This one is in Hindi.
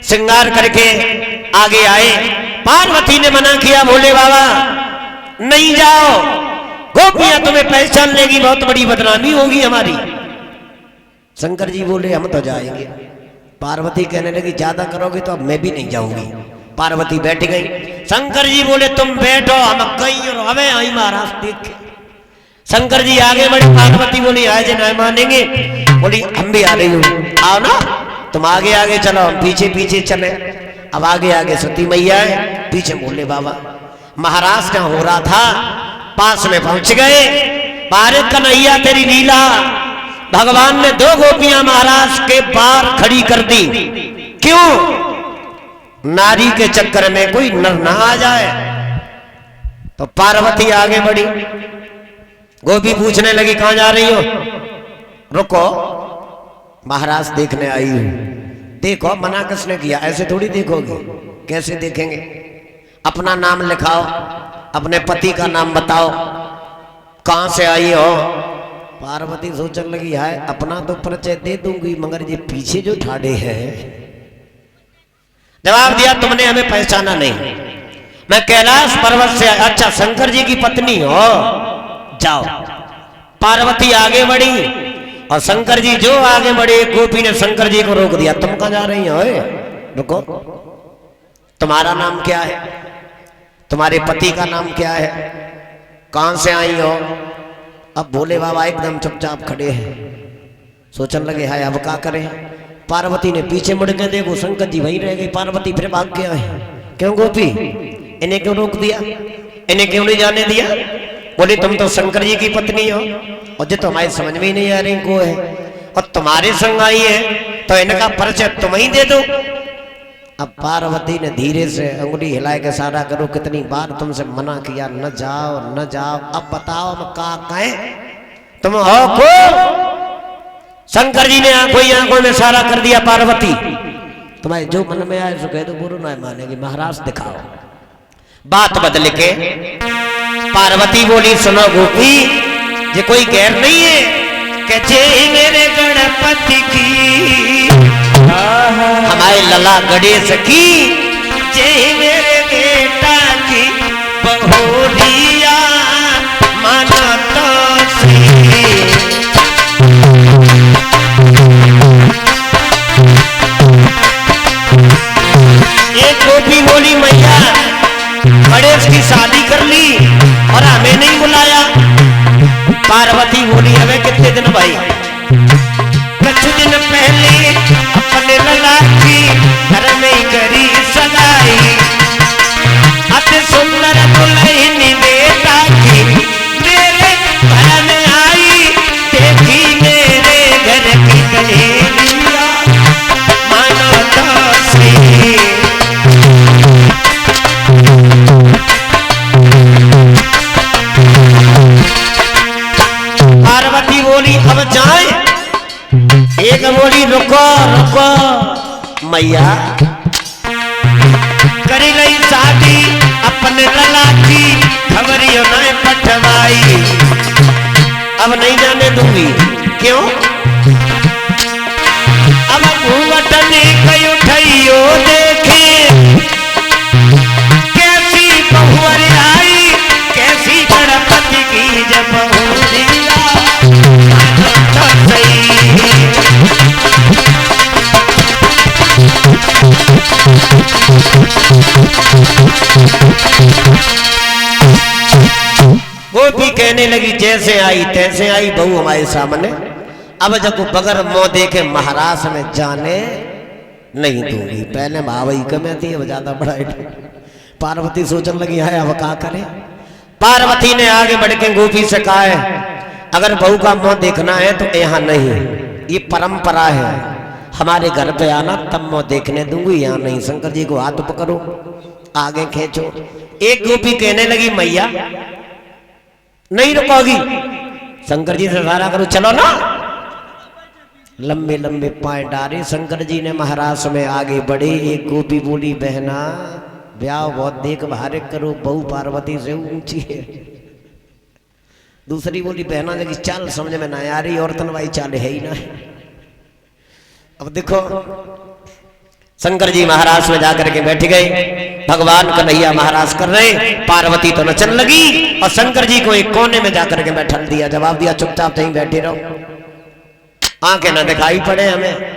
श्रृंगार करके आगे आए। पार्वती ने मना किया, बोले बाबा नहीं जाओ, गोपियां तुम्हें पहचान लेगी, बहुत बड़ी बदनामी होगी हमारी। शंकर जी बोले हम तो जाएंगे। पार्वती कहने लगी ज्यादा करोगे तो अब मैं भी नहीं जाऊंगी। पार्वती बैठ गई। शंकर जी बोले तुम बैठो, हम कहीं और हमें आई महाराज देख। शंकर जी आगे बढ़े। पार्वती बोली आज नहीं मानेंगे। बोली हम भी आ रही हूँ, आओ ना, तुम आगे आगे चलो, हम पीछे पीछे चले। अब आगे आगे सती मैया है, पीछे बोले बाबा। महाराज क्या हो रहा था, पास में पहुंच गए। बारे कन्हैया तेरी लीला, भगवान ने दो गोपियां महाराज के बाहर खड़ी कर दी। क्यों? नारी के चक्कर में कोई नर ना आ जाए। तो पार्वती आगे बढ़ी। गोपी पूछने लगी कहां जा रही हो? रुको, महाराज देखने आई हूं। देखो, मना किसने किया? ऐसे थोड़ी देखोगे, कैसे देखेंगे? अपना नाम लिखाओ, अपने पति का नाम बताओ, कहां से आई हो? पार्वती सोचने लगी है अपना तो परिचय दे दूंगी, मगर ये पीछे जो ठाड़े हैं। जवाब दिया तुमने हमें पहचाना नहीं, मैं कैलाश पर्वत से। अच्छा शंकर जी की पत्नी हो, जाओ। पार्वती आगे बढ़ी और शंकर जी जो आगे बढ़े, गोपी ने शंकर जी को रोक दिया। तुम कहां जा रही हो? रुको, तुम्हारा नाम क्या है? तुम्हारे पति का नाम क्या है? कहां से आई हो? अब भोले बाबा एकदम चुपचाप खड़े हैं। सोचने लगे है अब क्या करें। पार्वती ने पीछे मुड़ के देखो, शंकर जी वहीं रह गई। पार्वती फिर भाग गया है। क्यों गोपी, इन्हें क्यों रोक दिया, इन्हें क्यों नहीं जाने दिया? बोले तुम तो शंकर जी की पत्नी हो, और जो तुम्हारी समझ में ही नहीं आ रही को है, और तुम्हारे संग आई है, तो इनका परिचय तुम ही दे दो। अब पार्वती ने धीरे से अंगुली हिला के इशारा करो, कितनी बार तुमसे मना किया, न जाओ न जाओ। अब बताओ हम का कहें? तुम हो को? शंकर जी ने आंखों में इशारा कर दिया। पार्वती तुम्हारे जो मन में आए सो कह दो, बुरो ना मानेगी। महाराज दिखाओ। बात बदल के पार्वती बोली सुनो गोपी, ये कोई गैर नहीं है, कि जय मेरे गणपति की, हमारे लला गणेश की, जय मेरे बेटा की बहुरिया मानो तो सही। एक गोपी बोली मैया गणेश की शादी कर ली और हमें नहीं बुलाया। पार्वती बोली हमें कितने दिन भाई? कुछ दिन पहले अपने लला की घर में करी सगाई, अति सुंदर दुल्हन बेटा की मेरे घर में आई, देखी मेरे घर की कन्हैया मानो तो सही। पार्वती बोली अब जाए? एक बोली रुको रुको मैया, करी गई शादी अपने लला की, खबरियों ने पठवाई, अब नहीं जाने दूंगी। क्यों? अब घूंघट ने कई उठाइयो देखे, कैसी बहुअर आई, कैसी गणपति की जब बहुरिया तो सही। गोपी कहने लगी जैसे आई तैसे आई बहू हमारे सामने, अब जब बगैर मुंह देखे महाराज में जाने नहीं दूंगी। पहले भावई कमे थी, अब ज्यादा बढ़ाई। पार्वती सोचने लगी है अब क्या करे। पार्वती ने आगे बढ़ के गोपी से कहा है अगर बहू का मुंह देखना है तो यहाँ नहीं, ये परंपरा है, हमारे घर पे आना तब मुंह देखने दूंगी, यहाँ नहीं। शंकर जी को हाथ पकड़ो, आगे खींचो। एक गोपी कहने लगी मैया नहीं रुकोगी, शंकर जी से इशारा करो चलो ना। लंबे लंबे पाए डारे शंकर जी ने महाराज में आगे बढ़े। एक गोपी बोली बहना ब्याह बहुत देख भारे करो, बहू पार्वती से ऊंची है। दूसरी बोली बहना लगी चाल समझ में ना आ रही, औरतन भाई चाल है ही ना। अब देखो शंकर जी महाराज में जाकर के बैठ गए। भगवान कन्हैया महाराज कर रहे, पार्वती तो नचन लगी और शंकर जी को एक कोने में जाकर के बैठल दिया, जवाब दिया चुपचाप कहीं बैठे रहो, आंखें ना दिखाई पड़े हमें।